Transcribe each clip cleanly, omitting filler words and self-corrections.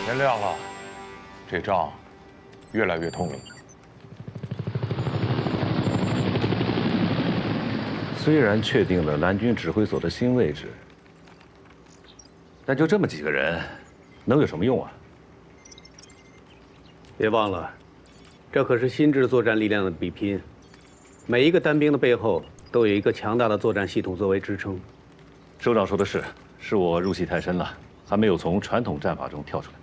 天亮了，这仗越来越痛了。虽然确定了蓝军指挥所的新位置，但就这么几个人，能有什么用啊？别忘了，这可是新制作战力量的比拼，每一个单兵的背后都有一个强大的作战系统作为支撑。首长说的是我入戏太深了，还没有从传统战法中跳出来。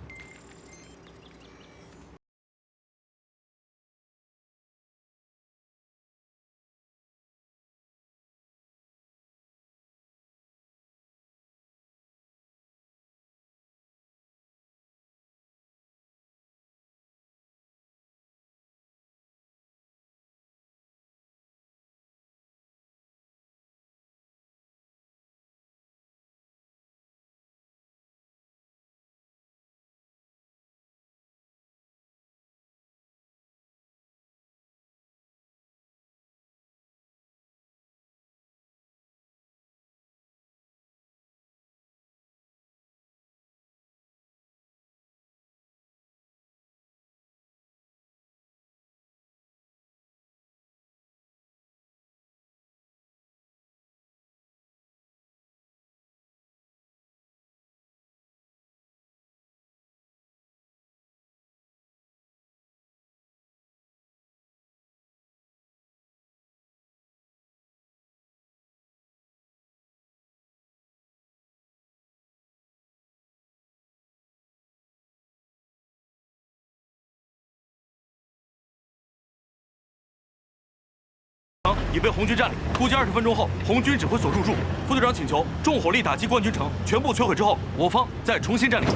已被红军占领，估计20分钟后，红军指挥所入驻。副队长请求重火力打击冠军城，全部摧毁之后，我方再重新占领。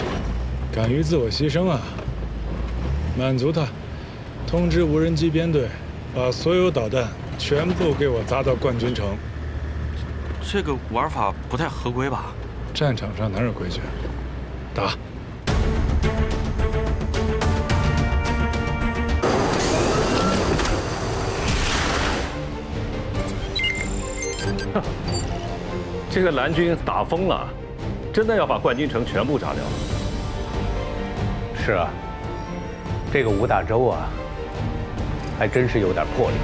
敢于自我牺牲啊！满足他，通知无人机编队，把所有导弹全部给我砸到冠军城。这个玩法不太合规吧？战场上哪有规矩？打！这个蓝军打疯了，真的要把冠军城全部炸掉。是啊，这个吴大洲啊，还真是有点魄力。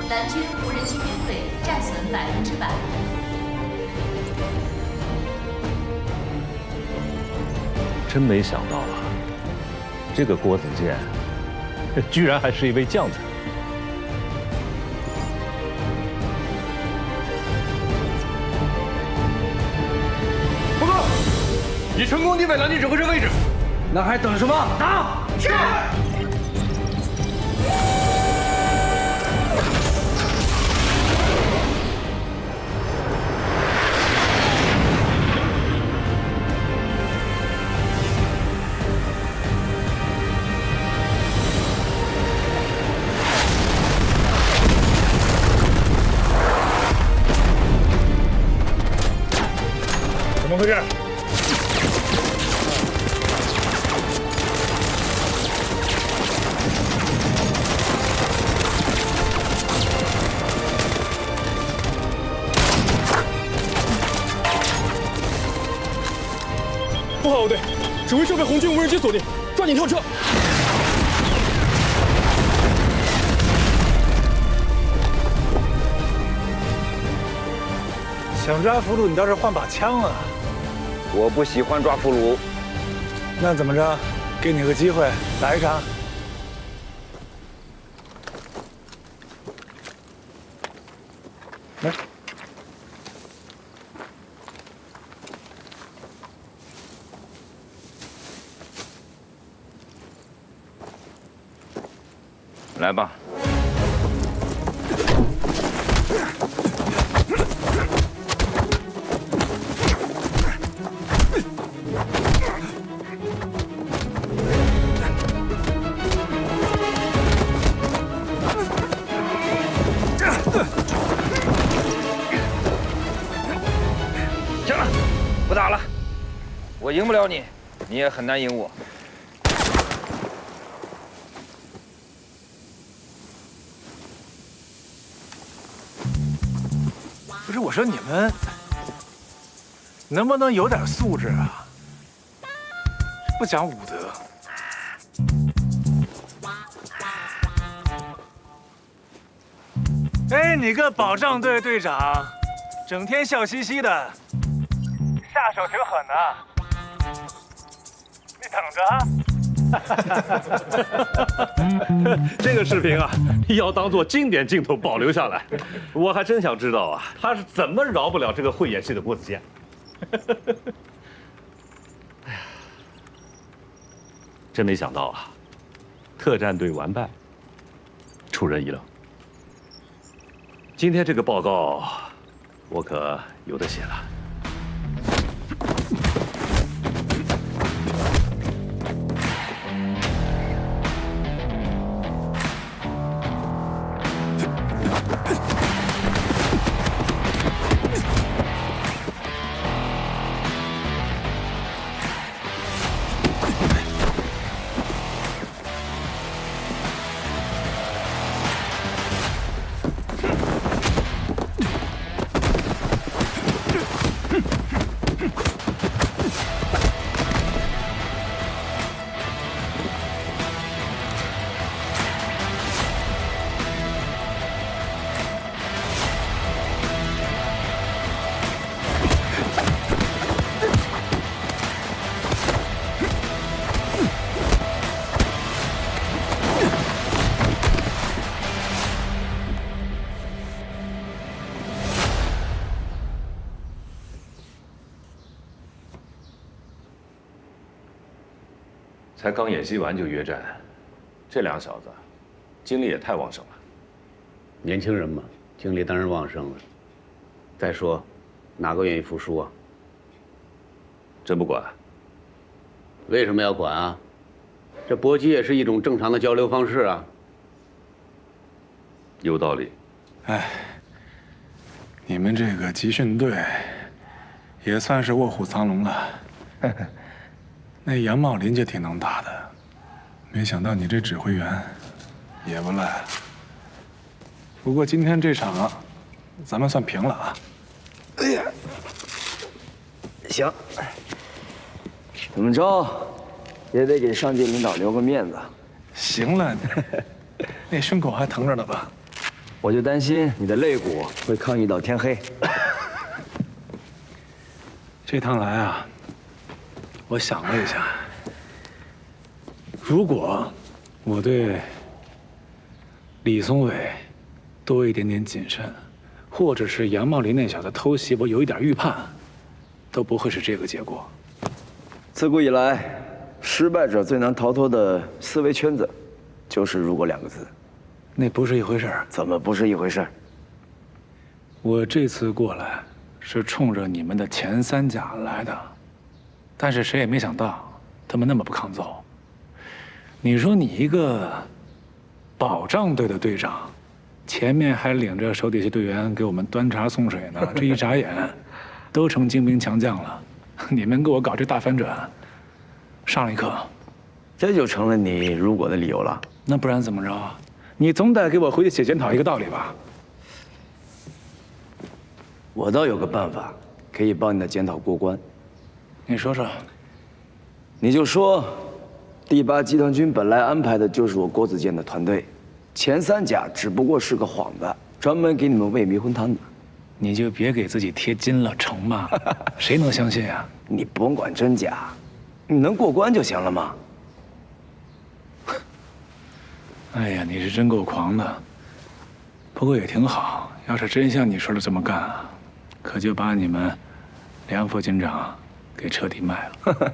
蓝军无人机编队战损100%。真没想到啊，这个郭子健，居然还是一位将才。报告，已成功定位蓝军指挥室位置。那还等什么？打！是。怎么回事？不好，欧队，指挥车被红军无人机锁定，抓紧跳车！想抓俘虏，你倒是换把枪啊！我不喜欢抓俘虏。那怎么着？给你个机会，来一场。来，来吧。行了，不打了。我赢不了你，你也很难赢我。不是，我说你们能不能有点素质啊？不讲武德。哎，你个保障队队长，整天笑嘻嘻的，下手挺狠的，你等着啊！这个视频啊，要当做经典镜头保留下来。我还真想知道啊，他是怎么饶不了这个会演戏的郭子健。哎呀，真没想到啊，特战队完败，出人意料。今天这个报告，我可有得写了。才刚演习完就约战，这两小子精力也太旺盛了。年轻人嘛，精力当然旺盛了。再说，哪个愿意服输啊？真不管？为什么要管啊？这搏击也是一种正常的交流方式啊。有道理。哎，你们这个集训队也算是卧虎藏龙了。那杨茂林就挺能打的，没想到你这指挥员也不赖。不过今天这场咱们算平了啊。哎呀，行，怎么着也得给上级领导留个面子。行了，那胸口还疼着呢吧？我就担心你的肋骨会抗议到天黑。这趟来啊，我想了一下，如果我对李松伟多一点点谨慎，或者是杨茂林那小子偷袭我有一点预判，都不会是这个结果。自古以来，失败者最难逃脱的思维圈子，就是"如果"2个字。那不是一回事儿。怎么不是一回事儿？我这次过来是冲着你们的前3甲来的。但是谁也没想到，他们那么不抗揍。你说你一个保障队的队长，前面还领着手底下队员给我们端茶送水呢，这一眨眼，都成精兵强将了。你们给我搞这大反转，上了一课。这就成了你"如果"的理由了。那不然怎么着？你总得给我回去写检讨一个道理吧？我倒有个办法，可以帮你的检讨过关。你说说。你就说，第8集团军本来安排的就是我郭子健的团队，前3甲只不过是个幌子，专门给你们喂迷魂汤的。你就别给自己贴金了，成吗？谁能相信啊？你甭管真假，你能过关就行了嘛。哎呀，你是真够狂的。不过也挺好，要是真像你说的这么干，可就把你们梁副军长给彻底卖了。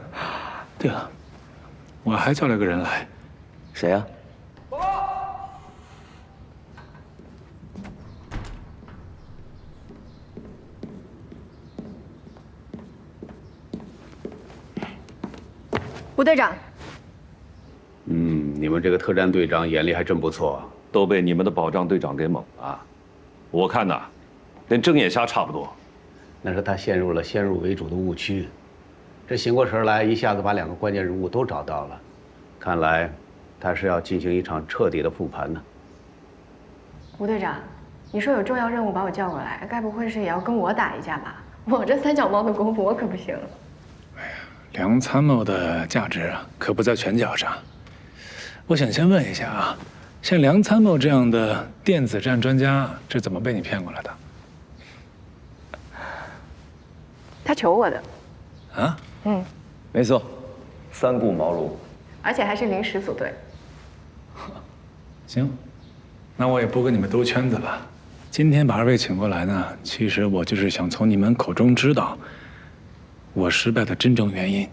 对了，我还叫了个人来。谁呀？吴队长。你们这个特战队长眼力还真不错，都被你们的保障队长给蒙了。我看呐，连睁眼瞎差不多。那是他陷入了先入为主的误区，这醒过神来，一下子把2个关键人物都找到了。看来他是要进行一场彻底的复盘呢。吴队长，你说有重要任务把我叫过来，该不会是也要跟我打一架吧？我这三脚猫的功夫，我可不行。梁参谋的价值啊，可不在拳脚上。我想先问一下啊，像梁参谋这样的电子战专家，是怎么被你骗过来的？他求我的。啊？嗯，没错，三顾茅庐，而且还是临时组队。行，那我也不跟你们兜圈子了。今天把二位请过来呢，其实我就是想从你们口中知道我失败的真正原因。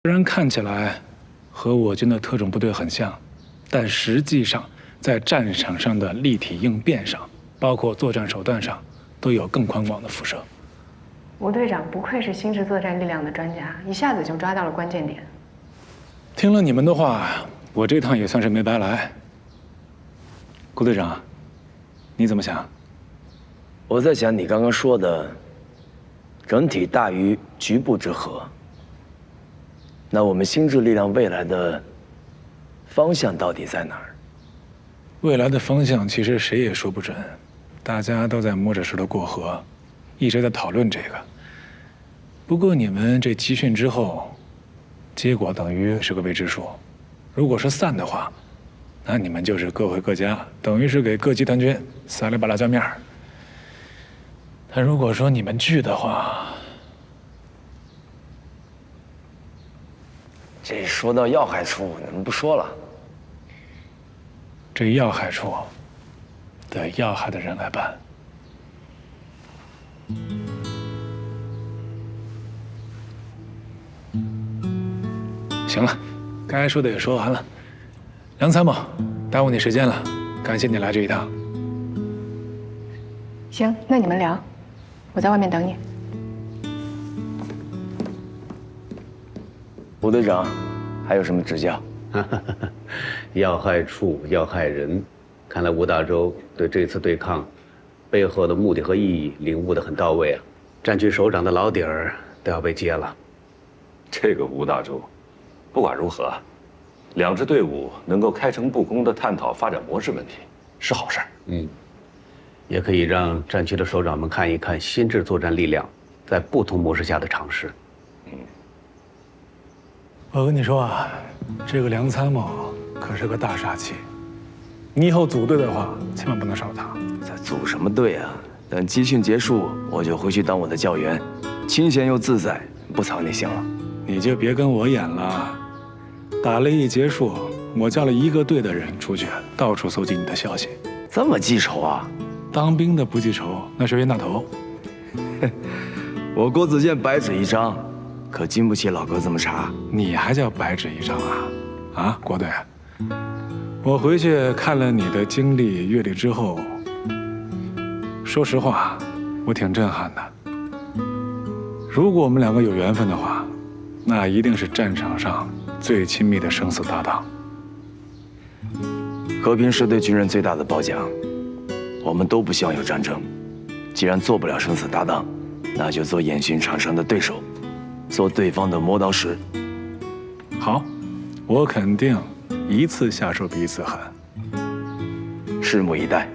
虽然看起来和我军的特种部队很像，但实际上在战场上的立体应变上，包括作战手段上，都有更宽广的辐射。吴队长不愧是心智作战力量的专家，一下子就抓到了关键点。听了你们的话，我这趟也算是没白来。顾队长，你怎么想？我在想你刚刚说的，整体大于局部之和。那我们心智力量未来的方向到底在哪儿？未来的方向其实谁也说不准，大家都在摸着石头过河，一直在讨论这个。不过你们这集训之后，结果等于是个未知数。如果是散的话，那你们就是各回各家，等于是给各集团军撒了一把辣椒面儿。但如果说你们聚的话，这说到要害处，咱们不说了。这要害处，得要害的人来办。行了，该说的也说完了。梁参谋，耽误你时间了，感谢你来这一趟。行，那你们聊，我在外面等你。吴队长，还有什么指教？要害处，要害人。看来吴大洲对这次对抗背后的目的和意义领悟得很到位啊！战区首长的老底儿都要被揭了。这个吴大洲，不管如何，两支队伍能够开诚布公地探讨发展模式问题，是好事儿。也可以让战区的首长们看一看心智作战力量在不同模式下的尝试。我跟你说啊，这个梁参谋可是个大杀器，你以后组队的话，千万不能少他。在组什么队啊？等集训结束，我就回去当我的教员，清闲又自在，不操你心了。你就别跟我演了。打擂一结束，我叫了1个队的人出去，到处搜集你的消息。这么记仇啊？当兵的不记仇，那是冤大头。我郭子健白纸一张，可经不起老哥这么查。你还叫白纸一张啊？啊，国队，我回去看了你的经历阅历之后，说实话，我挺震撼的。如果我们两个有缘分的话，那一定是战场上最亲密的生死搭档。和平是对军人最大的褒奖，我们都不希望有战争。既然做不了生死搭档，那就做演训场上的对手，做对方的磨刀石。好，我肯定一次下手比一次狠。拭目以待。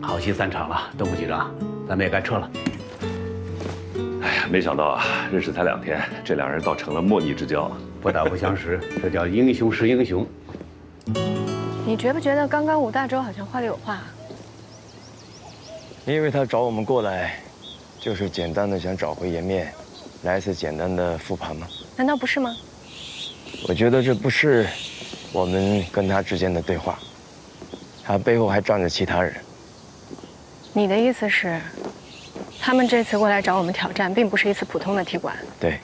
好戏散场了，邓副局长，咱们也该撤了。哎呀，没想到啊，认识才2天，这2人倒成了莫逆之交。不打不相识，这叫英雄识英雄。你觉不觉得刚刚吴大洲好像话里有话？你以为他找我们过来，就是简单的想找回颜面，来一次简单的复盘吗？难道不是吗？我觉得这不是我们跟他之间的对话，他背后还站着其他人。你的意思是，他们这次过来找我们挑战，并不是一次普通的踢馆？对，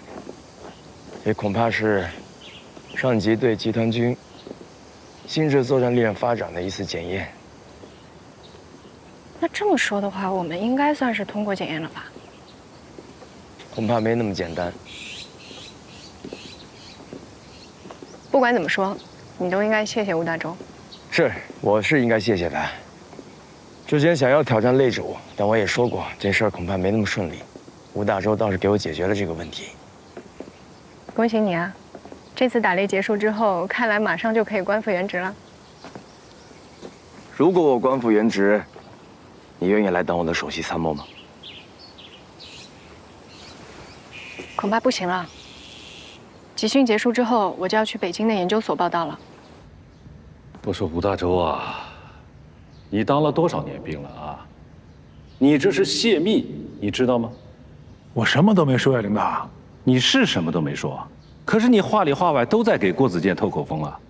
也恐怕是上级对集团军新制作战力量发展的一次检验。那这么说的话，我们应该算是通过检验了吧？恐怕没那么简单。不管怎么说，你都应该谢谢吴大洲。是，我是应该谢谢他。之前想要挑战擂主，但我也说过，这事儿恐怕没那么顺利。吴大洲倒是给我解决了这个问题。恭喜你啊！这次打擂结束之后，看来马上就可以官复原职了。如果我官复原职，你愿意来当我的首席参谋吗？恐怕不行了。集训结束之后，我就要去北京的研究所报道了。不说吴大洲啊，你当了多少年兵了啊？你这是泄密，你知道吗？我什么都没说呀，领导。你是什么都没说，可是你话里话外都在给郭子健透口风啊！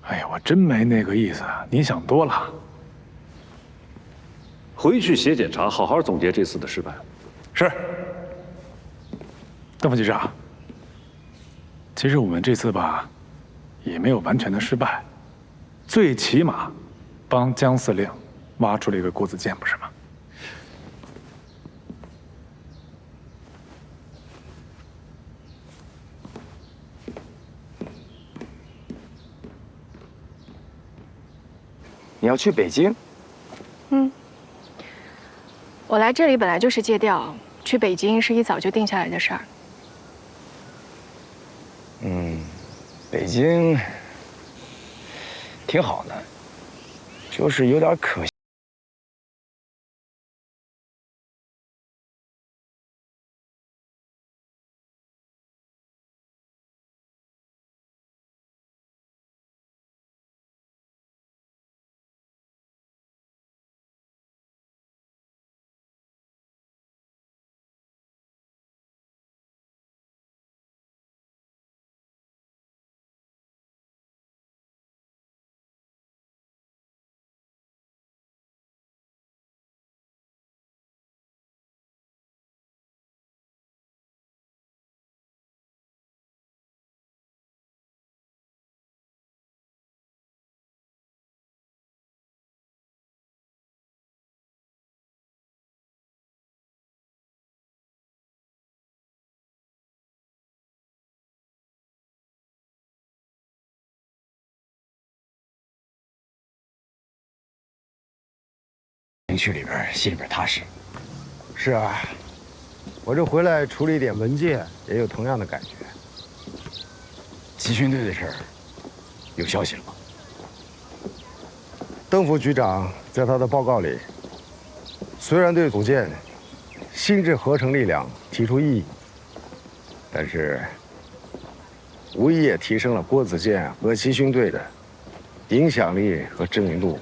哎呀，我真没那个意思，您想多了。回去写检查，好好总结这次的失败。是。邓副局长，其实我们这次吧，也没有完全的失败，最起码帮江司令挖出了一个郭子健，不是吗？你要去北京？我来这里本来就是借调，去北京是一早就定下来的事儿。北京挺好的，就是有点可惜。去里边心里边踏实。是啊，我这回来处理点文件，也有同样的感觉。集训队的事儿，有消息了吗？邓副局长在他的报告里，虽然对组建新制合成力量提出异议，但是无疑也提升了郭子健和集训队的影响力和知名度。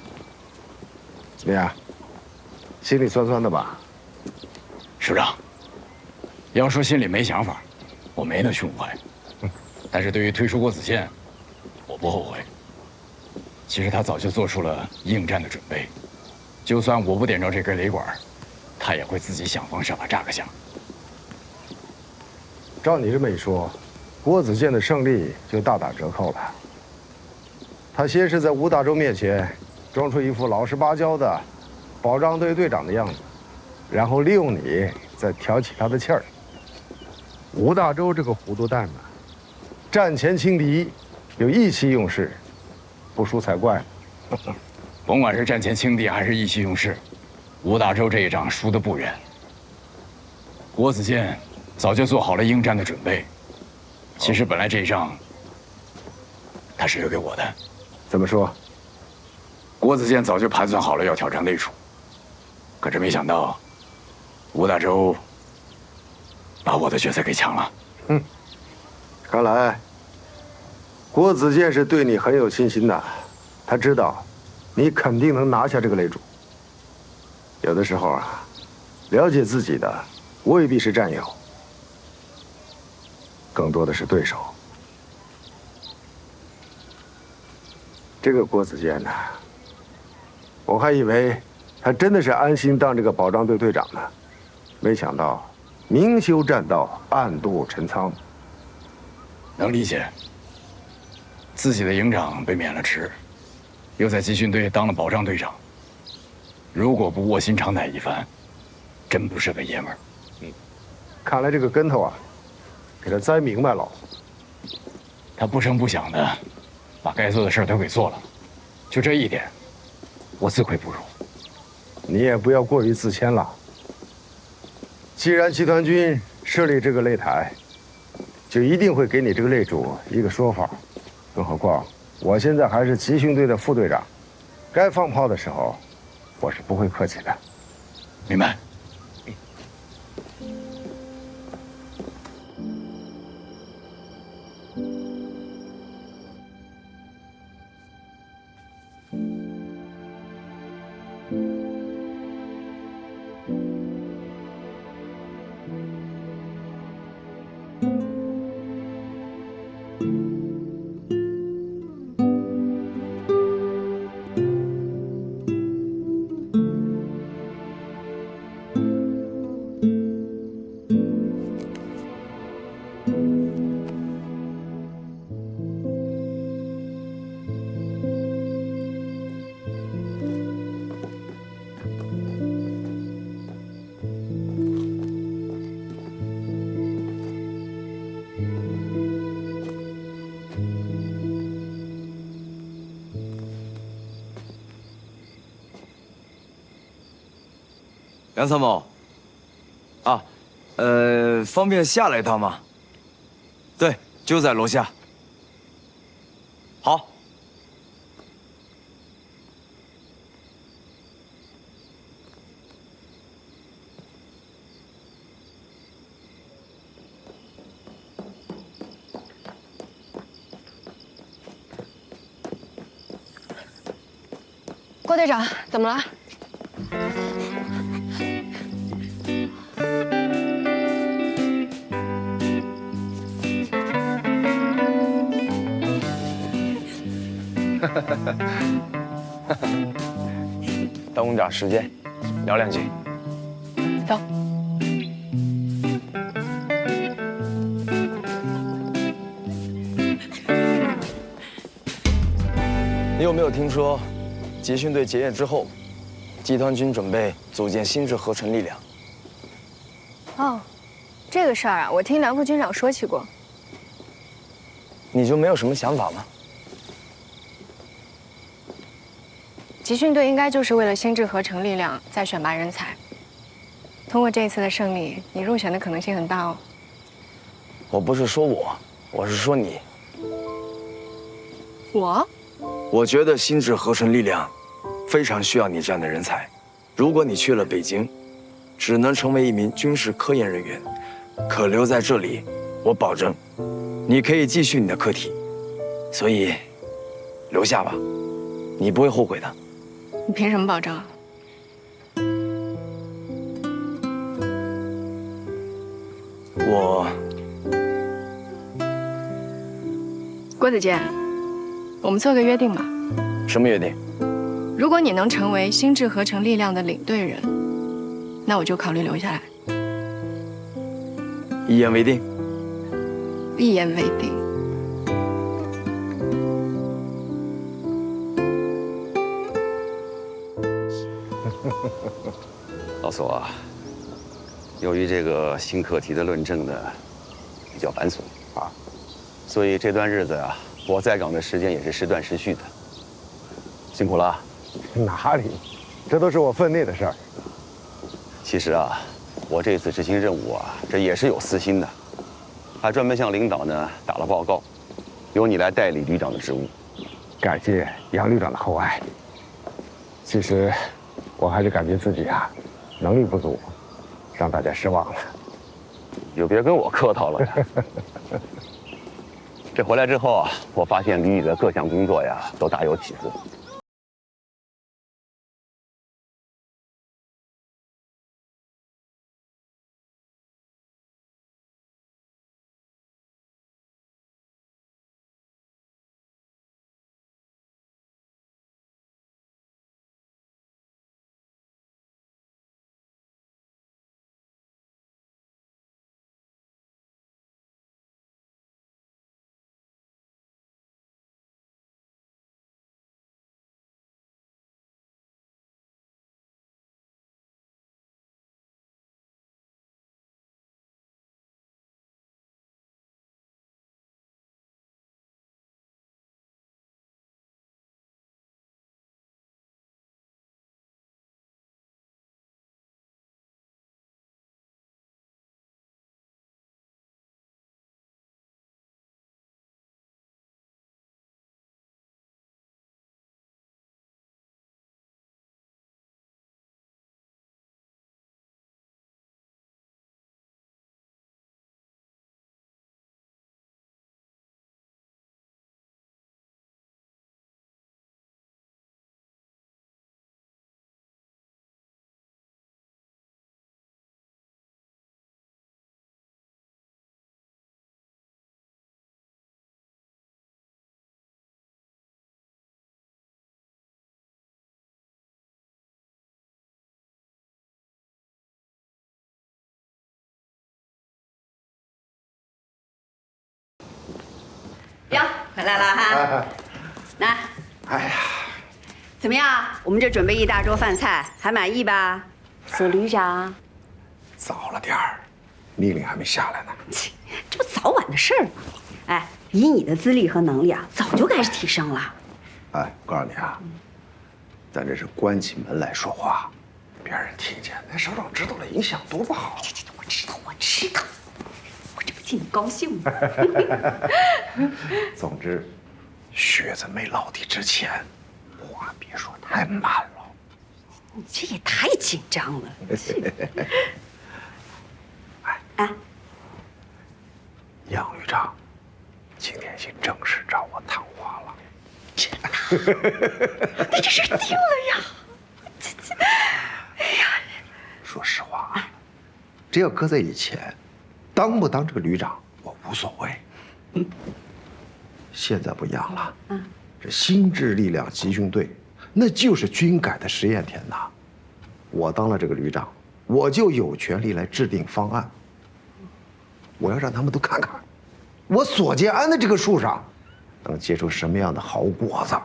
怎么样？心里酸酸的吧？师长，要说心里没想法，我没那胸怀。但是对于退出郭子健，我不后悔。其实他早就做出了应战的准备，就算我不点着这根雷管，他也会自己想方设法炸个响。照你这么一说，郭子健的胜利就大打折扣了。他先是在吴大洲面前装出一副老实巴交的保障队队长的样子，然后利用你再挑起他的气儿。吴大洲这个糊涂蛋呢，战前轻敌，又意气用事，不输才怪。甭管是战前轻敌还是意气用事，吴大洲这一仗输得不远。郭子健早就做好了应战的准备。其实本来这一仗他是留给我的。怎么说？郭子健早就盘算好了要挑战肋楚，可是没想到吴大洲把我的角色给抢了。看来郭子健是对你很有信心的，他知道你肯定能拿下这个擂主。有的时候啊，了解自己的未必是战友，更多的是对手。这个郭子健呢，我还以为他真的是安心当这个保障队队长呢，没想到明修栈道，暗度陈仓。能理解，自己的营长被免了职，又在集训队当了保障队长，如果不卧薪尝胆一番，真不是个爷们儿。看来这个跟头啊，给他栽明白了。他不声不响的把该做的事儿都给做了，就这一点，我自愧不如。你也不要过于自谦了。既然集团军设立这个擂台，就一定会给你这个擂主一个说法。更何况我现在还是集训队的副队长，该放炮的时候，我是不会客气的。明白。梁参谋，啊，方便下来一趟吗？对，就在楼下。好。郭队长，怎么了？耽误点时间，聊两句。走。你有没有听说，集训队结业之后，集团军准备组建新制合成力量？哦，这个事儿啊，我听梁副军长说起过。你就没有什么想法吗？集训队应该就是为了新制合成力量在选拔人才。通过这一次的胜利，你入选的可能性很大哦。我不是说我，我是说你。我觉得新制合成力量非常需要你这样的人才。如果你去了北京，只能成为一名军事科研人员，可留在这里，我保证，你可以继续你的课题。所以，留下吧，你不会后悔的。你凭什么保证啊？郭子健，我们做个约定吧。什么约定？如果你能成为新制合成力量的领队人，那我就考虑留下来。一言为定。一言为定。老索啊，由于这个新课题的论证呢比较繁琐啊，所以这段日子啊，我在岗的时间也是时断时续的，辛苦了。哪里，这都是我分内的事儿。其实啊，我这次执行任务啊，这也是有私心的，还专门向领导呢打了报告，由你来代理旅长的职务。感谢杨旅长的厚爱。其实，我还是感觉自己啊，能力不足，让大家失望了。就别跟我客套了呀。这回来之后啊，我发现旅里的各项工作呀，都大有起色。哟，回来了哈！来，哎呀，怎么样？我们这准备一大桌饭菜，还满意吧？索旅长，早了点儿，命令还没下来呢。这不早晚的事儿吗？哎，以你的资历和能力啊，早就该是提升了。哎，我告诉你啊，咱这是关起门来说话，别人听见，那首长知道了，影响多不好。我知道，我这不替你高兴吗？总之，雪子没落地之前，话别说太满了。你这也太紧张了。哎，杨旅长，今天已经正式找我谈话了。真的？你这事定了呀？哎呀，说实话啊，这要搁在以前，当不当这个旅长我无所谓。现在不一样了。这心智力量集训队，那就是军改的实验田呐。我当了这个旅长，我就有权利来制定方案。我要让他们都看看，我所见安的这个树上，能结出什么样的好果子。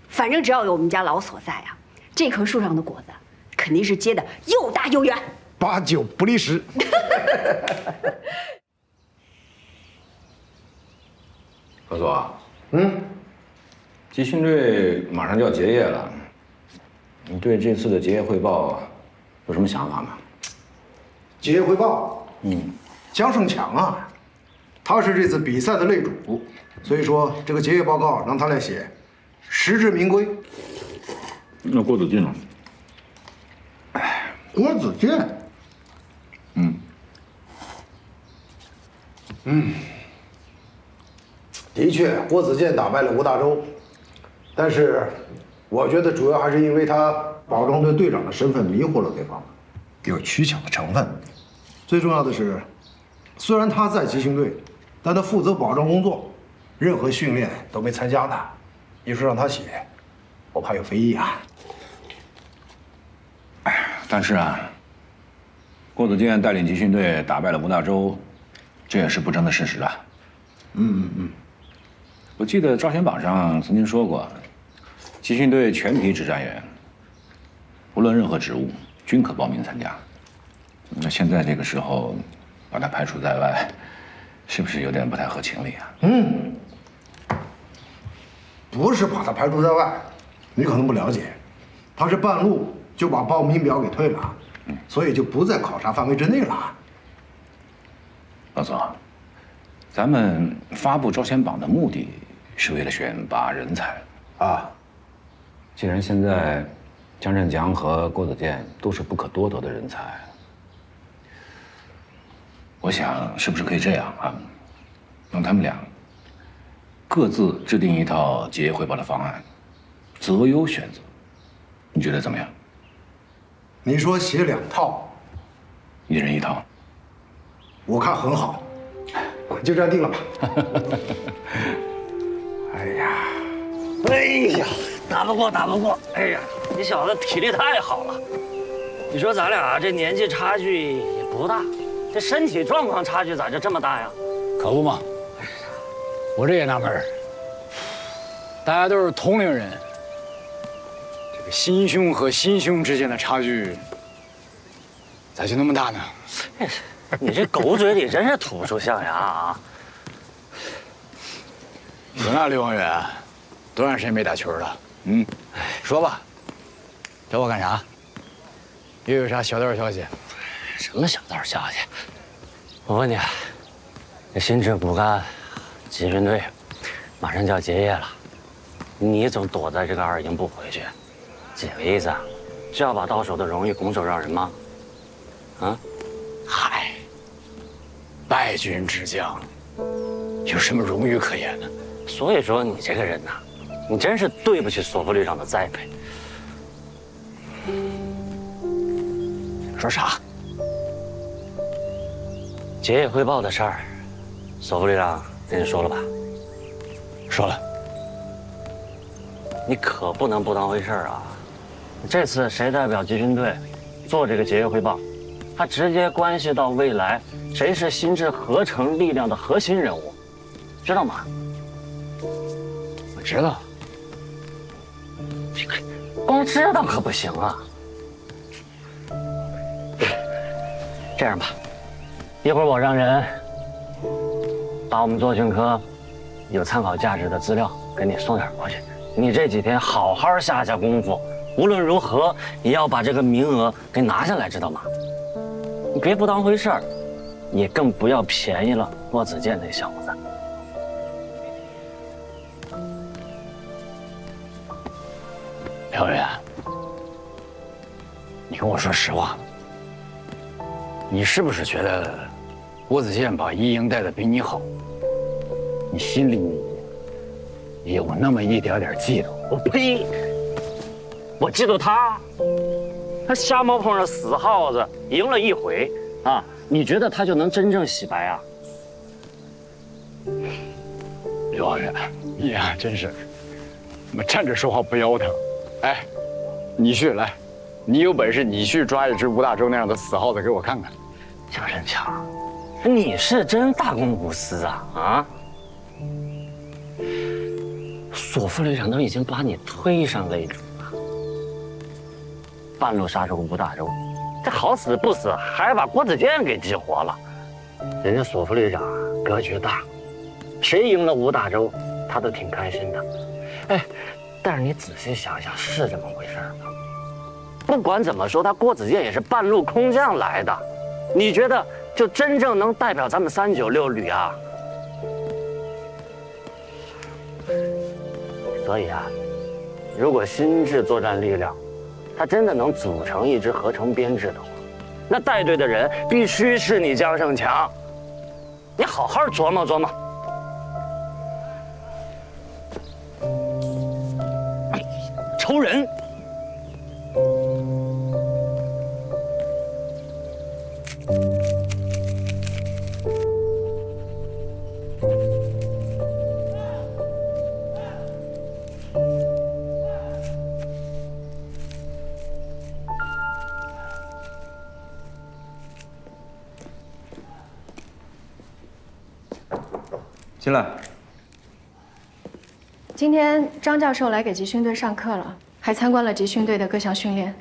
反正只要有我们家老索在啊，这棵树上的果子肯定是结的又大又圆，8九不离10。何所，集训队马上就要结业了，你对这次的结业汇报有什么想法吗？结业汇报，江胜强啊，他是这次比赛的擂主，所以说这个结业报告让他来写，实至名归。那郭子敬呢？郭子敬，的确，郭子健打败了吴大洲，但是我觉得主要还是因为他保中队队长的身份迷惑了对方，有取巧的成分。最重要的是，虽然他在集训队，但他负责保障工作，任何训练都没参加的。你说让他写，我怕有非议啊。但是啊，郭子健带领集训队打败了吴大洲，这也是不争的事实啊。我记得招选榜上曾经说过，集训队全体指战员，无论任何职务，均可报名参加。那现在这个时候，把他排除在外，是不是有点不太合情理啊？不是把他排除在外，你可能不了解，他是半路就把报名表给退了，所以就不在考察范围之内了。老总，咱们发布招选榜的目的是为了选拔人才啊。既然现在江振江和郭子健都是不可多得的人才，我想是不是可以这样啊？让他们俩各自制定一套结业汇报的方案，择优选择，你觉得怎么样？你说写2套，一人一套，我看很好，就这样定了吧。哎呀，打不过！哎呀，你小子体力太好了。你说咱俩这年纪差距也不大，这身体状况差距咋就这么大呀？可不嘛，我这也纳闷儿。大家都是同龄人，这个心胸和心胸之间的差距，咋就那么大呢？你这狗嘴里真是吐出象牙啊！行啊，刘望远，多长时间没打球了？说吧，找我干啥？又有啥小道消息？什么小道消息？我问你，这新制骨干集训队马上就要结业了，你总躲在这个2营不回去，几个意思啊？是要把到手的荣誉拱手让人吗？啊？嗨，败军之将，有什么荣誉可言呢？所以说你这个人呐，你真是对不起索副旅长的栽培。说啥？结业汇报的事儿，索副旅长跟你说了吧？说了。你可不能不当回事儿啊！这次谁代表集训队做这个结业汇报，它直接关系到未来谁是新制合成力量的核心人物，知道吗？我知道。光知道可不行啊！这样吧，一会儿我让人把我们作训科有参考价值的资料给你送点过去。你这几天好好下功夫，无论如何也要把这个名额给拿下来，知道吗？你别不当回事儿，也更不要便宜了郭子健那小子。朴远，你跟我说实话，你是不是觉得郭子健把1营带的比你好，你心里也有那么一点点嫉妒？我呸！我嫉妒他，他瞎猫碰上死耗子，赢了1回啊！你觉得他就能真正洗白啊？刘望远，你呀真是，怎么站着说话不腰疼？哎，你去来，你有本事你去抓一只吴大洲那样的死耗子给我看看。江振强，你是真大公无私啊啊！索副旅长都已经把你推上擂主了，半路杀手吴大洲，这好死不死还把郭子健给激活了。人家索副旅长格局大，谁赢了吴大洲，他都挺开心的。哎，但是你仔细想想，是这么回事吗？不管怎么说，他郭子健也是半路空降来的，你觉得就真正能代表咱们396旅啊？所以啊，如果新制作战力量，它真的能组成一支合成编制的话，那带队的人必须是你江胜强。你好好琢磨琢磨。仇人。进来。今天张教授来给集训队上课了，还参观了集训队的各项训练。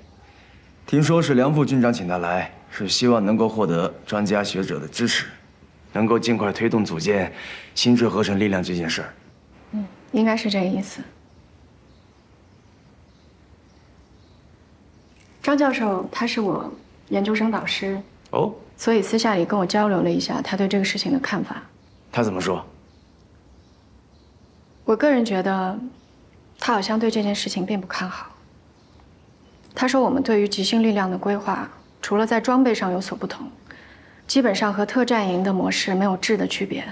听说是梁副军长请他来，是希望能够获得专家学者的支持，能够尽快推动组建心智合成力量这件事儿。应该是这个意思。张教授他是我研究生导师哦，所以私下里跟我交流了一下他对这个事情的看法。他怎么说？我个人觉得，他好像对这件事情并不看好。他说我们对于集训力量的规划，除了在装备上有所不同，基本上和特战营的模式没有质的区别。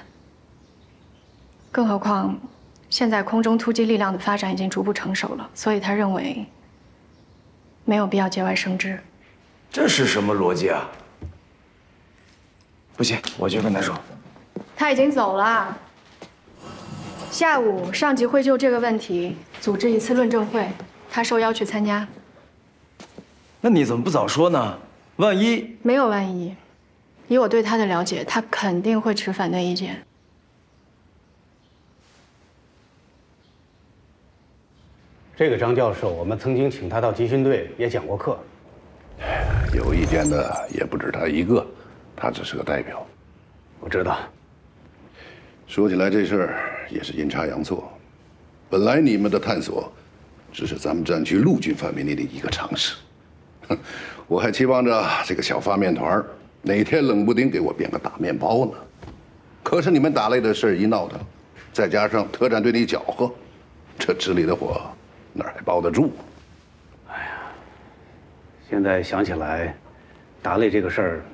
更何况，现在空中突击力量的发展已经逐步成熟了，所以他认为没有必要节外生枝。这是什么逻辑啊？不行，我去跟他说。他已经走了。下午上级会就这个问题组织一次论证会，他受邀去参加。那你怎么不早说呢？万一……没有万一，以我对他的了解，他肯定会持反对意见。这个张教授，我们曾经请他到集训队也讲过课。有意见的也不止他一个，他只是个代表。我知道。说起来这事儿也是阴差阳错，本来你们的探索只是咱们战区陆军范围内的一个尝试，我还期望着这个小发面团哪天冷不丁给我变个大面包呢。可是你们打擂的事儿一闹腾，再加上特战队的一搅和，这纸里的火哪还包得住？现在想起来，打擂这个事儿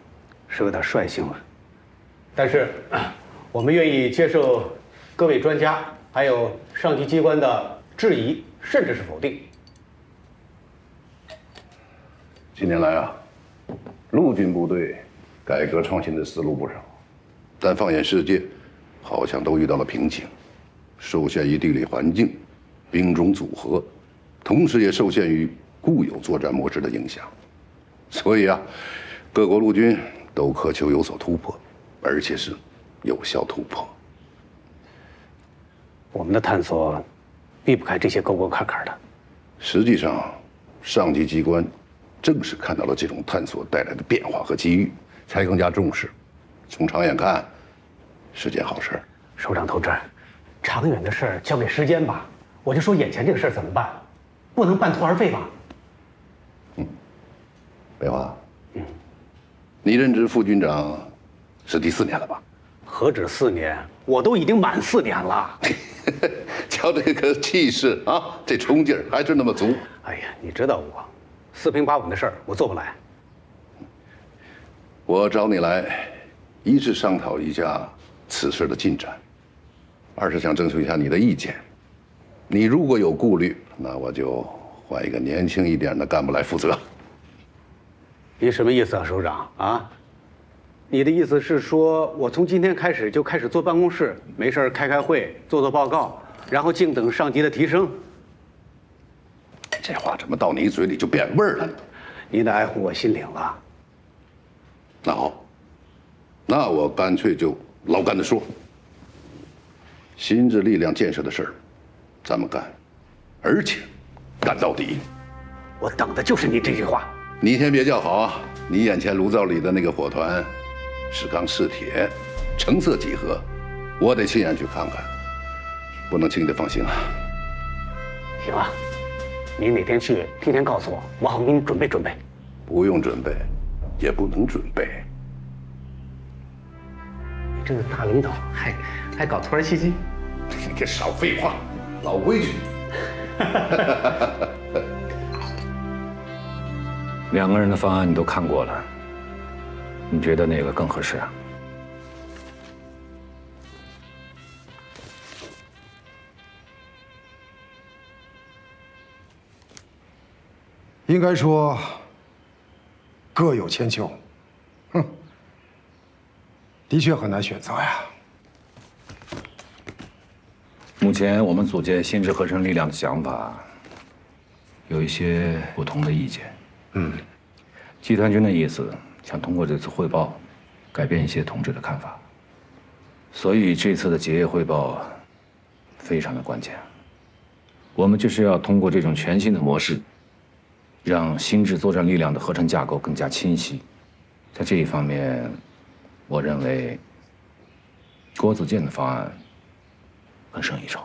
是有点率性了，但是我们愿意接受各位专家还有上级机关的质疑，甚至是否定。近年来啊，陆军部队改革创新的思路不少，但放眼世界，好像都遇到了瓶颈，受限于地理环境、兵种组合，同时也受限于固有作战模式的影响。所以啊，各国陆军都渴求有所突破，而且是有效突破。我们的探索避不开这些沟沟坎坎的。实际上，上级机关正是看到了这种探索带来的变化和机遇，才更加重视。从长远看，是件好事。首长同志，长远的事儿交给时间吧。我就说眼前这个事儿怎么办？不能半途而废吧？北华，你任职副军长是第4年了吧？何止4年，我都已经满4年了。瞧这个气势啊，这冲劲儿还是那么足。哎呀，你知道我4平8稳的事儿我做不来。我找你来，一是商讨一下此事的进展，二是想征求一下你的意见。你如果有顾虑，那我就换一个年轻一点的干部来负责。你什么意思啊，首长啊？你的意思是说我从今天开始就开始坐办公室，没事开会，做报告，然后静等上级的提升？这话怎么到你嘴里就变味儿了呢？你得爱护我心领了。那好，那我干脆就老干的说，心智力量建设的事儿，咱们干，而且干到底。我等的就是你这句话。你先别叫好啊！你眼前炉灶里的那个火团，是钢是铁，成色几何，我得亲眼去看看，不能轻易的放心啊。行啊，你哪天去，提前告诉我，我好给你准备准备。不用准备，也不能准备。你这个大领导还搞突然袭击？你可少废话，老规矩。2个人的方案你都看过了，你觉得哪个更合适啊？应该说各有千秋，的确很难选择呀。目前我们组建心智合成力量的想法有一些不同的意见。集团军的意思想通过这次汇报，改变一些同志的看法。所以这次的结业汇报非常的关键。我们就是要通过这种全新的模式，让心智作战力量的合成架构更加清晰。在这一方面，我认为郭子健的方案更胜一筹。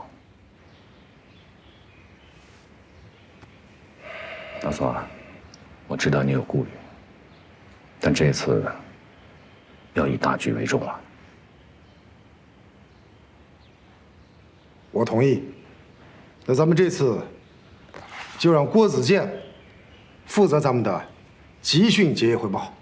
老宋啊，我知道你有顾虑，但这次要以大局为重啊。我同意。那咱们这次就让郭子健负责咱们的集训结业汇报。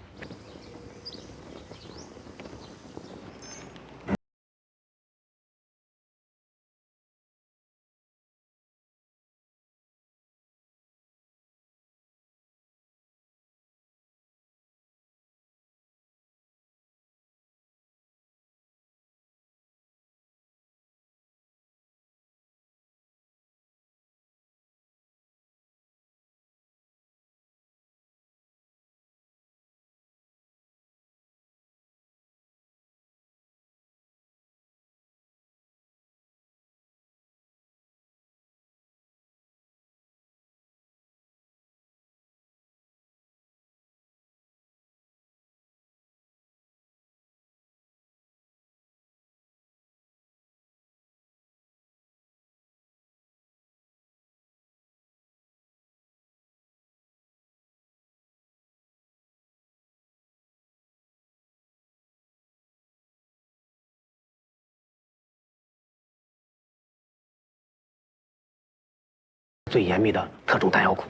最严密的特种弹药库。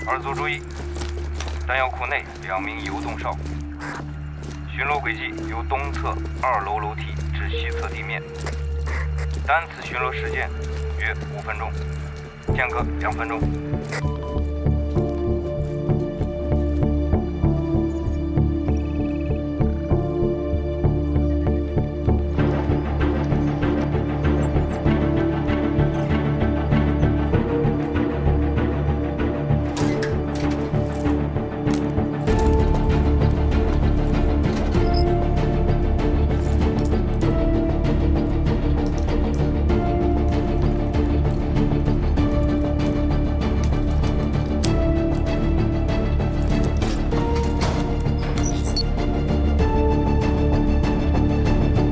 二组注意，弹药库内2名游动哨，巡逻轨迹由东侧2楼楼梯至西侧地面，单次巡逻时间约5分钟，间隔2分钟。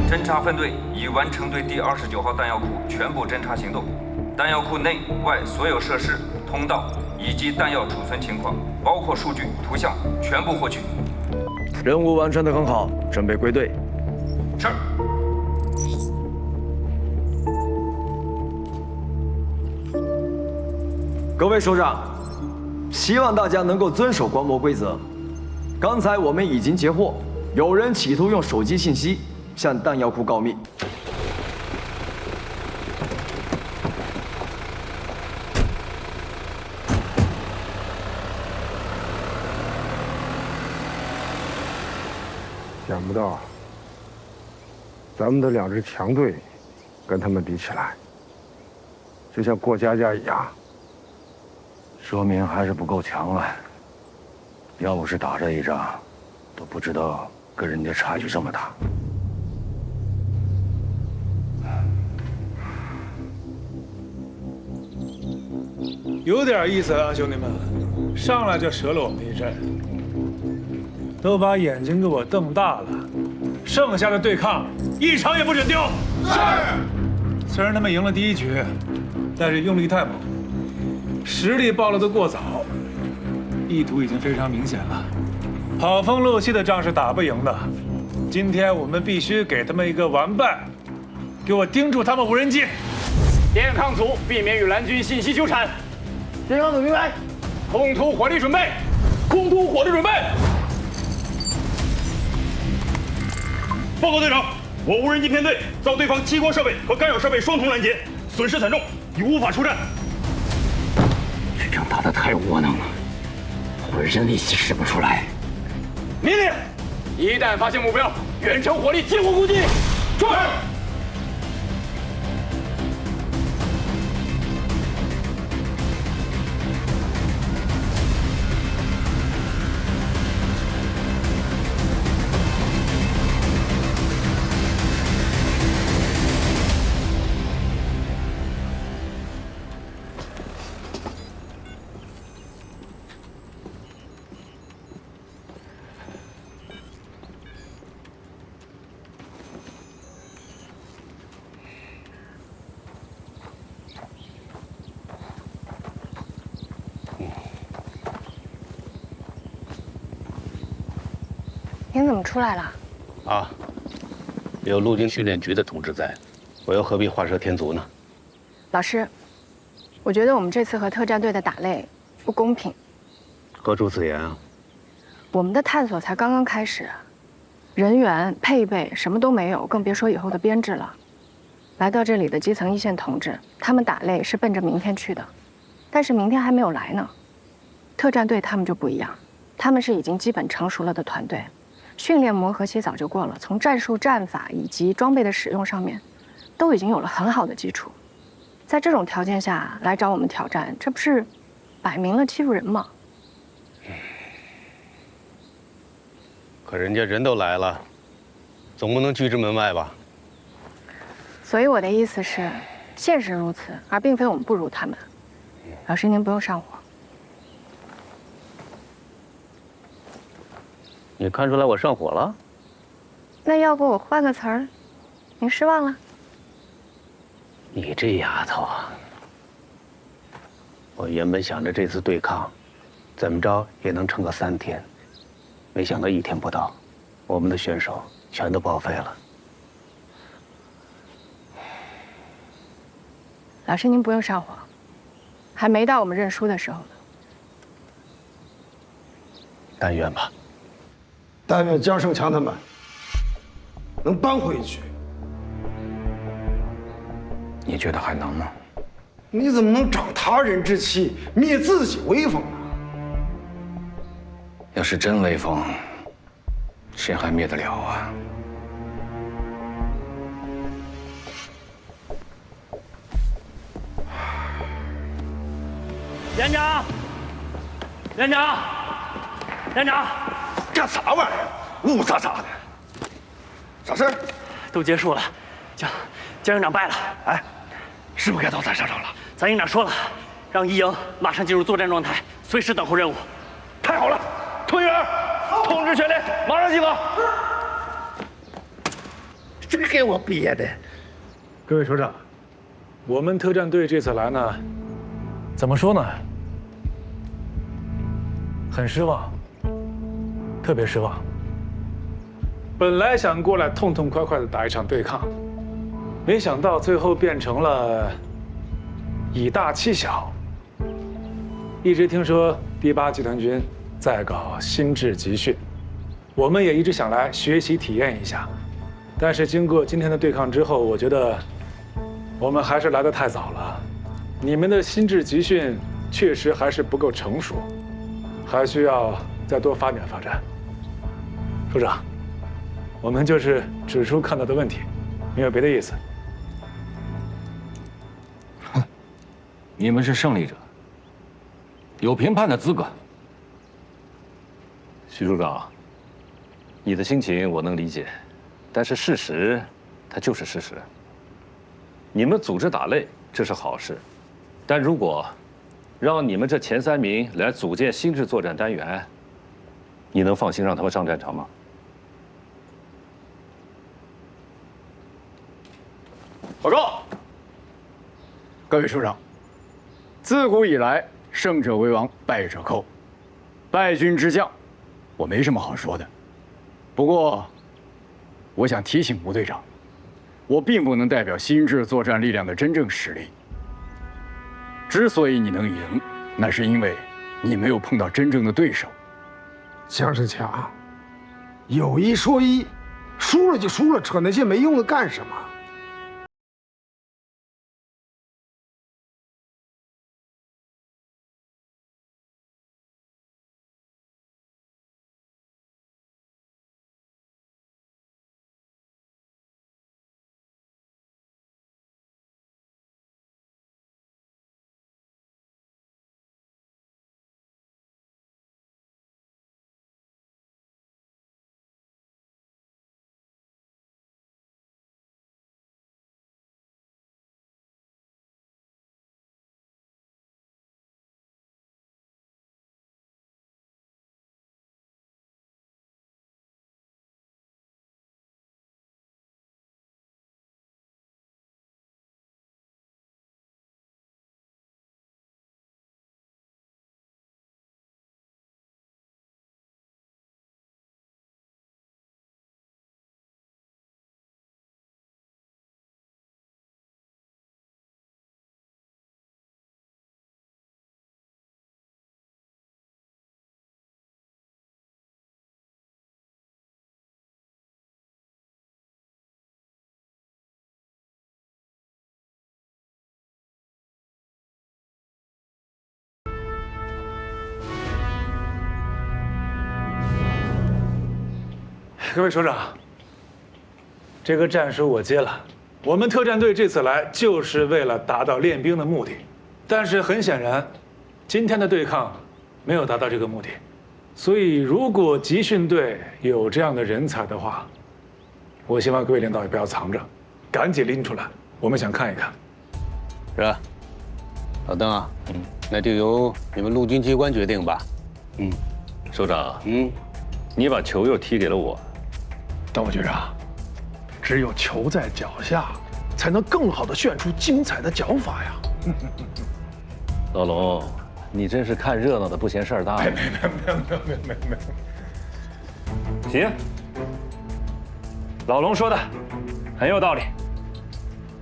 侦察分队已完成对第29号弹药库全部侦察行动，弹药库内外所有设施、通道以及弹药储存情况，包括数据、图像，全部获取。任务完成得很好，准备归队。是。各位首长，希望大家能够遵守观摩规则。刚才我们已经截获，有人企图用手机信息向弹药库告密。想不到，咱们的2支强队跟他们比起来，就像过家家一样。说明还是不够强了。要不是打这一仗，都不知道跟人家差距这么大。有点意思啊，兄弟们，上来就折了我们一阵，都把眼睛给我瞪大了。剩下的对抗，一场也不准丢。是。虽然他们赢了第1局，但是用力太猛，实力暴露得过早，意图已经非常明显了。跑风漏气的仗是打不赢的。今天我们必须给他们一个完败，给我盯住他们无人机。电抗组避免与蓝军信息纠缠。电抗组明白。空突火力准备。空突火力准备。报告队长，我无人机编队遭对方激光设备和干扰设备双重拦截，损失惨重，已无法出战。这仗打得太窝囊了，浑身力气使不出来。命令：一旦发现目标，远程火力激活攻击。是。天怎么出来了？啊，有陆军训练局的同志在，我又何必画蛇添足呢？老师，我觉得我们这次和特战队的打擂不公平。何出此言啊？我们的探索才刚刚开始，人员配备什么都没有，更别说以后的编制了。来到这里的基层一线同志，他们打擂是奔着明天去的，但是明天还没有来呢。特战队他们就不一样，他们是已经基本成熟了的团队，训练磨合期早就过了，从战术、战法以及装备的使用上面，都已经有了很好的基础。在这种条件下来找我们挑战，这不是摆明了欺负人吗？可人家人都来了，总不能拒之门外吧？所以我的意思是，现实如此，而并非我们不如他们。老师，您不用上火。你看出来我上火了？那要不我换个词儿，您失望了？你这丫头啊！我原本想着这次对抗，怎么着也能撑个3天，没想到1天不到，我们的选手全都报废了。老师，您不用上火，还没到我们认输的时候呢。但愿吧。但愿江胜强他们能扳回一局。你觉得还能吗？你怎么能长他人之气，灭自己威风呢？要是真威风，谁还灭得了啊？连长，连长，连长，干啥玩意儿？呜喳喳的，啥事儿？都结束了，江营长败了。哎，是不是该到咱上场了？咱营长说了，让一营马上进入作战状态，随时等候任务。太好了，同学们，通知全连，马上集合。这给我憋的！各位首长，我们特战队这次来呢，怎么说呢？很失望，特别失望。本来想过来痛痛快快的打一场对抗，没想到最后变成了以大欺小。一直听说第8集团军在搞新制集训，我们也一直想来学习体验一下。但是经过今天的对抗之后，我觉得我们还是来得太早了。你们的新制集训确实还是不够成熟，还需要再多发展。首长，我们就是指出看到的问题，没有别的意思。你们是胜利者，有评判的资格。徐处长，你的心情我能理解，但是事实，它就是事实。你们组织打擂，这是好事，但如果让你们这前3名来组建新制作战单元，你能放心让他们上战场吗？报告，各位首长，自古以来，胜者为王，败者寇。败军之将，我没什么好说的。不过，我想提醒吴队长，我并不能代表新制作战力量的真正实力。之所以你能赢，那是因为你没有碰到真正的对手。江胜强，有一说一，输了就输了，扯那些没用的干什么？各位首长，这个战书我接了。我们特战队这次来就是为了达到练兵的目的，但是很显然，今天的对抗没有达到这个目的。所以，如果集训队有这样的人才的话，我希望各位领导也不要藏着，赶紧拎出来，我们想看一看。是啊，老邓啊，那就由你们陆军机关决定吧。首长，你把球又踢给了我。邓副局长，只有球在脚下，才能更好的炫出精彩的脚法呀。老龙，你真是看热闹的不嫌事儿大。没。行，老龙说的很有道理。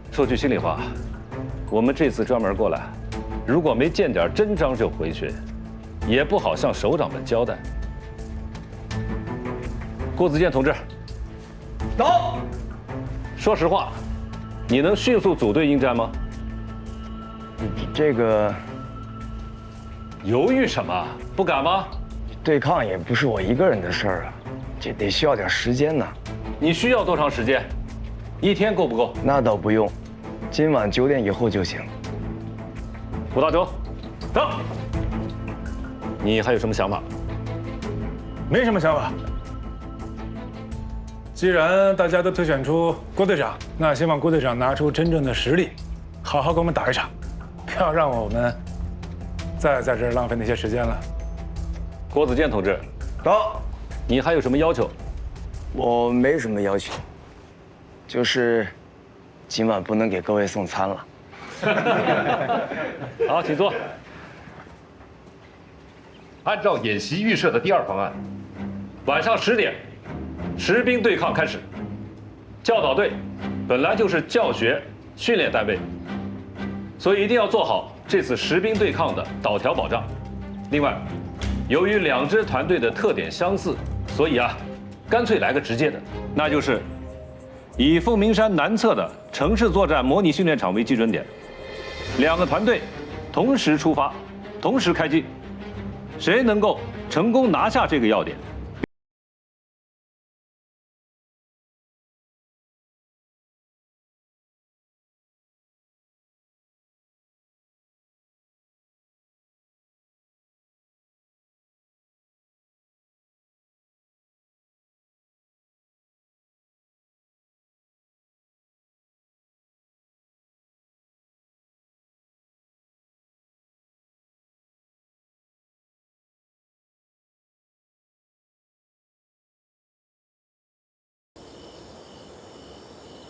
说句心里话，我们这次专门过来，如果没见点真章就回去，也不好向首长们交代。郭子健同志，到。说实话，你能迅速组队应战吗？这个犹豫什么？不敢吗？对抗也不是我一个人的事儿啊，这得需要点时间呢。你需要多长时间？一天够不够？那倒不用，今晚9点以后就行。吴大洲，走。你还有什么想法？没什么想法。既然大家都推选出郭队长，那希望郭队长拿出真正的实力，好好跟我们打一场，不要让我们再在这儿浪费那些时间了。郭子健同志，到。你还有什么要求？我没什么要求，就是今晚不能给各位送餐了。好，请坐。按照演习预设的第2方案，晚上10点，实兵对抗开始。教导队本来就是教学训练单位，所以一定要做好这次实兵对抗的导条保障。另外，由于2支团队的特点相似，所以干脆来个直接的，那就是以凤鸣山南侧的城市作战模拟训练场为基准点，2个团队同时出发，同时开机。谁能够成功拿下这个要点，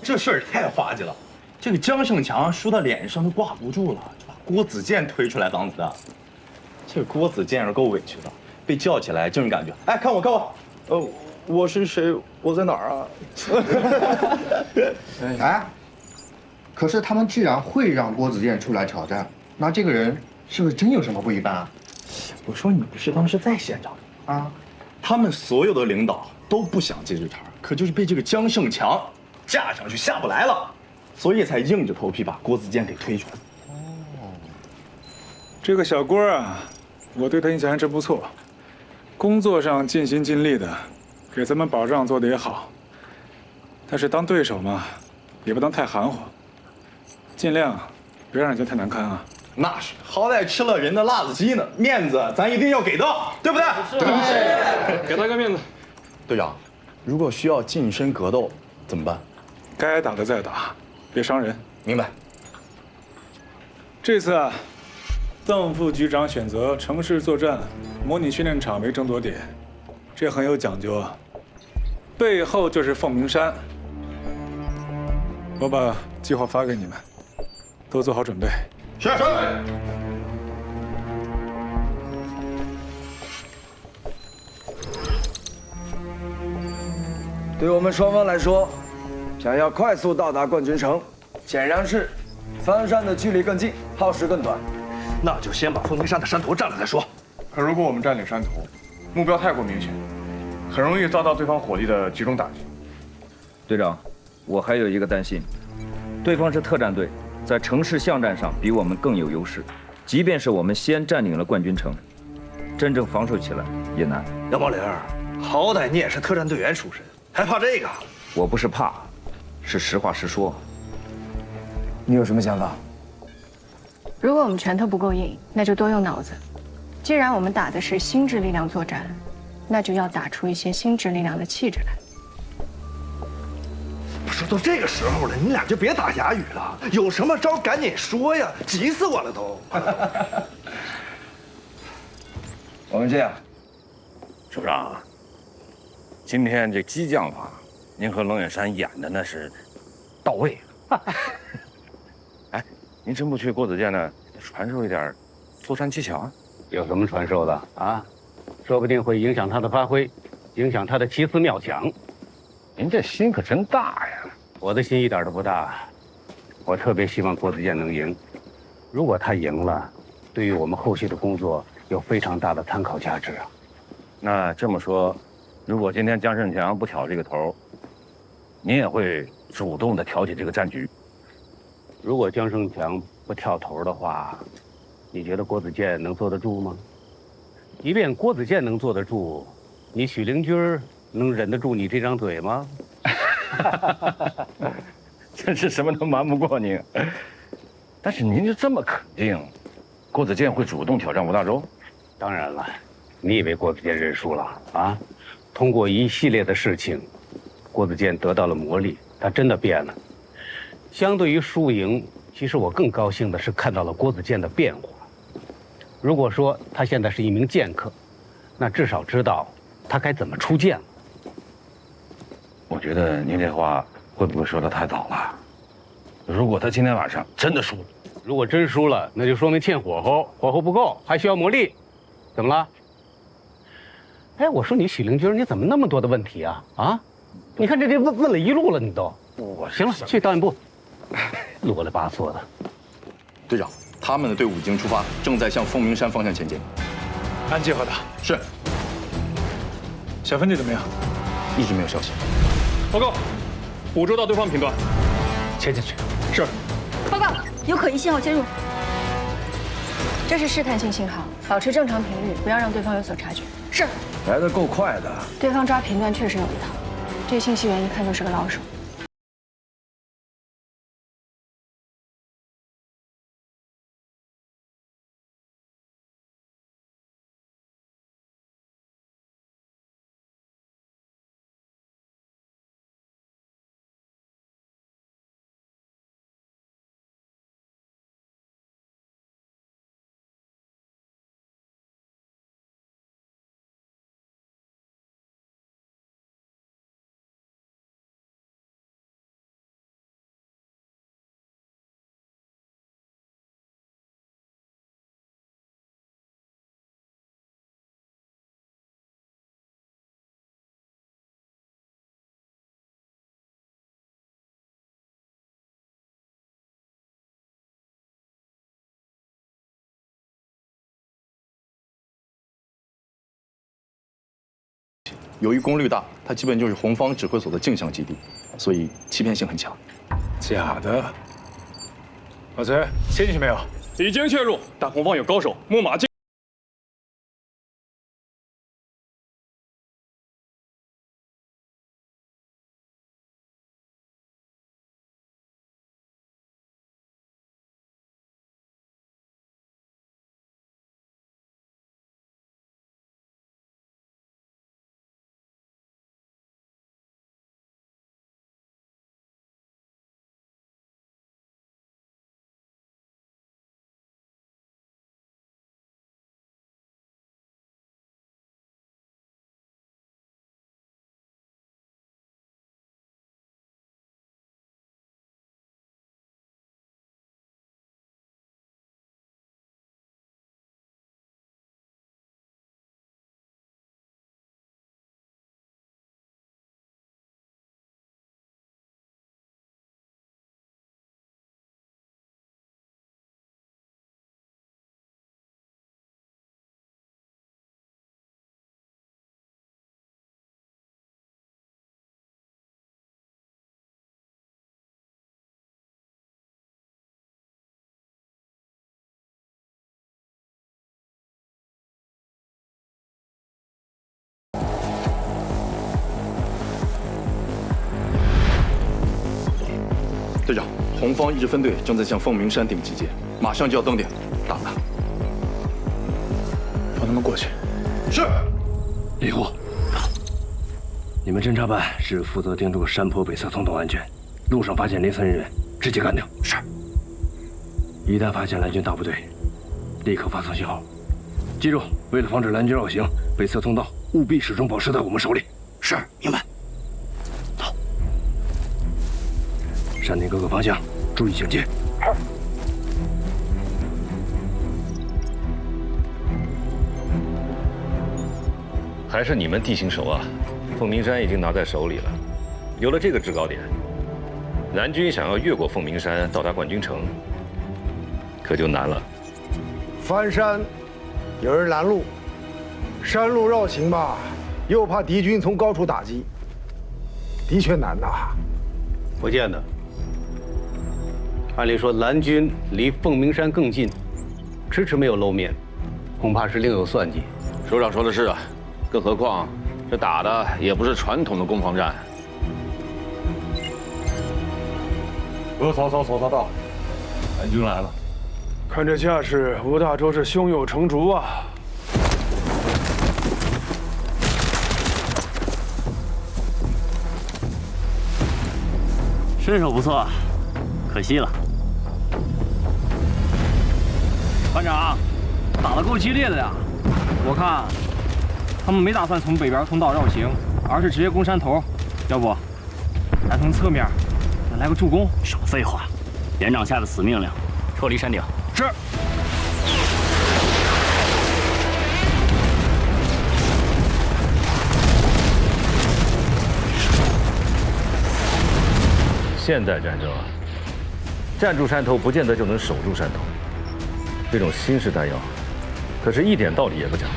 这事儿太滑稽了，这个江胜强输到脸上都挂不住了，就把郭子健推出来当子弹。这个郭子健是够委屈的，被叫起来就是感觉，哎，看我，我是谁？我在哪儿啊？哎，可是他们既然会让郭子健出来挑战，那这个人是不是真有什么不一般啊？我说你不是当时在现场啊？他们所有的领导都不想接这茬，可就是被这个江胜强架上去下不来了，所以才硬着头皮把郭子健给推出来。这个小郭啊，我对他印象还真不错，工作上尽心尽力的，给咱们保障做得也好。但是当对手嘛，也不能太含糊，尽量别让人家太难堪啊。那是，好歹吃了人的辣子鸡呢，面子咱一定要给到，对不对？对，给他个面子。队长，如果需要近身格斗怎么办？该打的再打，别伤人。明白。这次啊，邓副局长选择城市作战模拟训练场为争夺点，这很有讲究啊。背后就是凤鸣山。我把计划发给你们，都做好准备。是。对我们双方来说，想要快速到达冠军城，显然是翻山的距离更近，耗时更短。那就先把凤鸣山的山头占了再说。可如果我们占领山头，目标太过明显，很容易遭到对方火力的集中打击。队长，我还有一个担心，对方是特战队，在城市巷战上比我们更有优势。即便是我们先占领了冠军城，真正防守起来也难。杨宝林，好歹你也是特战队员出身，还怕这个？我不是怕，是实话实说。你有什么想法？如果我们拳头不够硬，那就多用脑子。既然我们打的是心智力量作战，那就要打出一些心智力量的气质来。不是，都这个时候了，你俩就别打哑语了，有什么招赶紧说呀，急死我了都。我们这样，首长，今天这激将法，您和冷远山演的那是到位。哎，您真不去郭子健那传授一点脱山技巧啊？有什么传授的啊？说不定会影响他的发挥，影响他的奇思妙想。您这心可真大呀！我的心一点都不大，我特别希望郭子健能赢。如果他赢了，对于我们后续的工作有非常大的参考价值啊。那这么说，如果今天江胜强不挑这个头，您也会主动的挑起这个战局？如果江胜强不跳头的话，你觉得郭子健能坐得住吗？即便郭子健能坐得住，你许灵军能忍得住你这张嘴吗？真是什么都瞒不过您。但是您就这么肯定，郭子健会主动挑战吴大洲？当然了，你以为郭子健认输了啊？通过一系列的事情，郭子健得到了磨砺，他真的变了。相对于输赢，其实我更高兴的是看到了郭子健的变化。如果说他现在是一名剑客，那至少知道他该怎么出剑了。我觉得您这话会不会说得太早了？如果他今天晚上真的输了，如果真输了，那就说明欠火候，火候不够，还需要磨砺。怎么了？哎，我说你许灵军，你怎么那么多的问题啊？啊，你看这问了一路了，你都。行了，去导演部。啰里吧嗦的。队长，他们的队伍已经出发，正在向凤鸣山方向前进。按计划打。是。小分队怎么样？一直没有消息。报告，捕捉到对方频段，切进去。是。报告，有可疑信号接入。这是试探性信号，保持正常频率，不要让对方有所察觉。是。来得够快的。对方抓频段确实有一套，这信息源一看就是个老手。由于功率大，它基本就是红方指挥所的镜像基地，所以欺骗性很强。假的。老崔，切进去没有？已经切入，但红方有高手，木马进。队长，红方一支分队正在向凤鸣山顶集结，马上就要登顶，打他。让他们过去。是。李虎，你们侦察班是负责盯住山坡北侧通道安全，路上发现离村人员，直接干掉。是。一旦发现蓝军大部队，立刻发送信号。记住，为了防止蓝军绕行，北侧通道务必始终保持在我们手里。是，明白。走。山顶各个方向注意警戒。好。还是你们地形熟啊！凤鸣山已经拿在手里了，有了这个制高点，蓝军想要越过凤鸣山到达冠军城，可就难了。翻山，有人拦路；山路绕行吧，又怕敌军从高处打击，的确难呐。不见得。按理说，蓝军离凤鸣山更近，迟迟没有露面，恐怕是另有算计。首长说的是啊。更何况，这打的也不是传统的攻防战。曹操到，蓝军来了。看这架势，吴大洲是胸有成竹啊！身手不错，可惜了。班长，打得够激烈的呀！我看。他们没打算从北边通道绕行，而是直接攻山头。要不，咱从侧面再来个助攻？少废话！连长下的死命令，撤离山顶。是。现代战争啊，站住山头不见得就能守住山头。这种新式弹药，可是一点道理也不讲。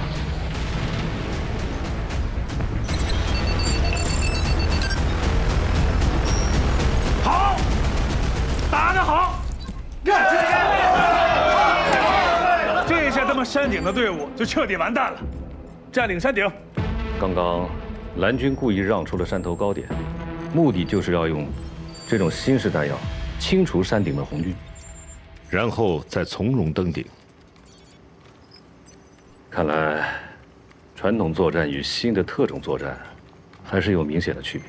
这下他们山顶的队伍就彻底完蛋了，占领山顶。刚刚蓝军故意让出了山头高点，目的就是要用这种新式弹药清除山顶的红军，然后再从容登顶。看来，传统作战与新的特种作战还是有明显的区别。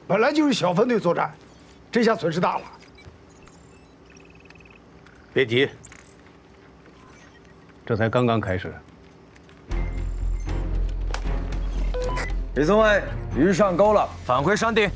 本来就是小分队作战，这下损失大了。别急，这才刚刚开始。李宗伟，鱼上钩了，返回山顶。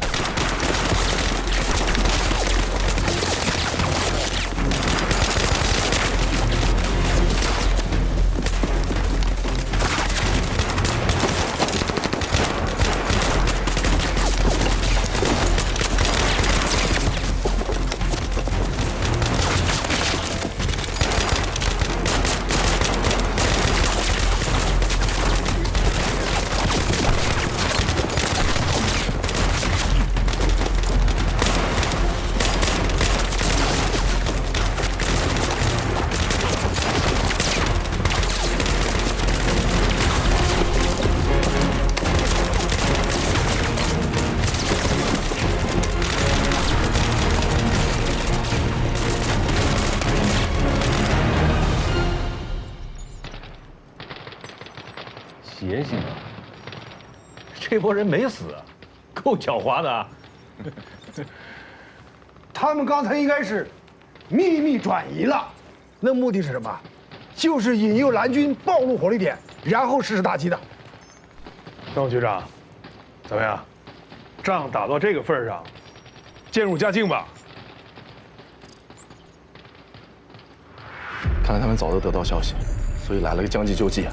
邪性啊！这波人没死，够狡猾的。他们刚才应该是秘密转移了，那目的是什么？就是引诱蓝军暴露火力点，然后实施打击的。张局长，怎么样？仗打到这个份上，渐入佳境吧？看来他们早就得到消息，所以来了个将计就计。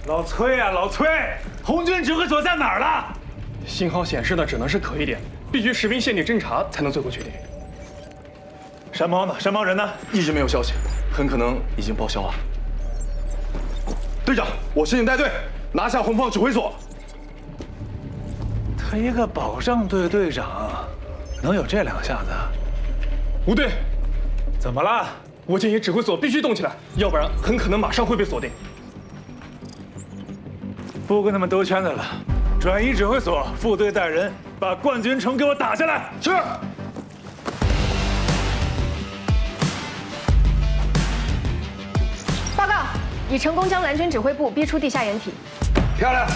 老崔啊，老崔，红军指挥所在哪儿了？信号显示的只能是可疑点，必须士兵现地侦查才能最后确定。山猫呢？山猫人呢？一直没有消息，很可能已经报销了。队长，我申请带队，拿下红方指挥所。他一个保障队队长，能有这两下子？吴队，怎么了？我建议指挥所必须动起来，要不然很可能马上会被锁定。不跟他们兜圈子了，转移指挥所，副队带人把冠军城给我打下来。是。报告，已成功将蓝军指挥部逼出地下掩体。漂亮。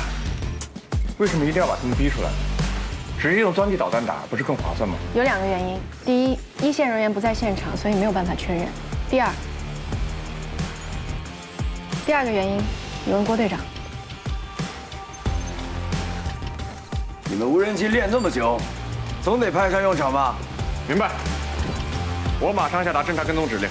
为什么一定要把他们逼出来？直接用钻地导弹打不是更划算吗？有2个原因：第一，一线人员不在现场，所以没有办法确认；第二个原因，你问郭队长。你们无人机练这么久，总得派上用场吧？明白。我马上下达侦察跟踪指令。